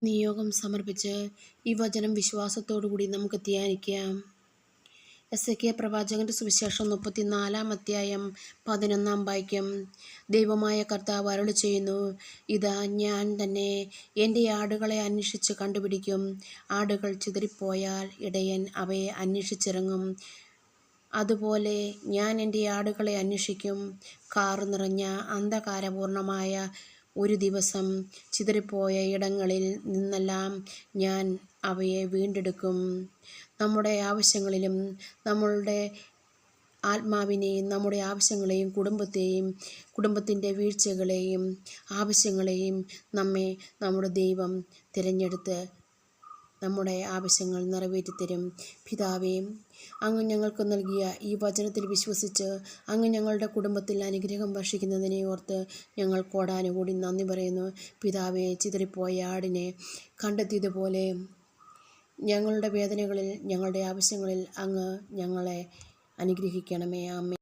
നിയോഗം സമർപ്പിച്ച് ഈ വചനം വിശ്വാസത്തോടുകൂടി നമുക്ക് ധ്യാനിക്കാം. എസെക്കിയാ പ്രവാചകന്റെ സുവിശേഷം 34 അധ്യായം 11 വാക്യം. ദൈവമായ കർത്താവ് അരുളിച്ചെയ്യുന്നു, ഇതാ ഞാൻ തന്നെ എൻ്റെ ആടുകളെ അന്വേഷിച്ച് കണ്ടുപിടിക്കും. ആടുകൾ ചിതറിപ്പോയാൽ ഇടയൻ അവയെ അന്വേഷിച്ചിറങ്ങും. അതുപോലെ ഞാൻ എൻ്റെ ആടുകളെ അന്വേഷിക്കും. കാറ് നിറഞ്ഞ അന്ധകാരപൂർണമായ ഒരു ദിവസം ചിതറിപ്പോയ ഇടങ്ങളിൽ നിന്നെല്ലാം ഞാൻ അവയെ വീണ്ടെടുക്കും. നമ്മുടെ ആവശ്യങ്ങളിലും നമ്മളുടെ ആത്മാവിനെയും നമ്മുടെ ആവശ്യങ്ങളെയും കുടുംബത്തിൻ്റെ വീഴ്ചകളെയും ആവശ്യങ്ങളെയും നമ്മുടെ ദൈവം തിരഞ്ഞെടുത്ത് നമ്മുടെ ആവശ്യങ്ങൾ നിറവേറ്റിത്തരും. പിതാവേ, അങ്ങ് ഞങ്ങൾക്ക് നൽകിയ ഈ വചനത്തിൽ വിശ്വസിച്ച് അങ്ങ് ഞങ്ങളുടെ കുടുംബത്തിൽ അനുഗ്രഹം വർഷിക്കുന്നതിനെ ഓർത്ത് ഞങ്ങൾ കോടാനുകൂടി നന്ദി പറയുന്നു. പിതാവേ, ചിതറിപ്പോയ ആടിനെ കണ്ടെത്തിയതുപോലെ ഞങ്ങളുടെ വേദനകളിൽ ഞങ്ങളുടെ ആവശ്യങ്ങളിൽ അങ്ങ് ഞങ്ങളെ അനുഗ്രഹിക്കണമേ. ആമേൻ.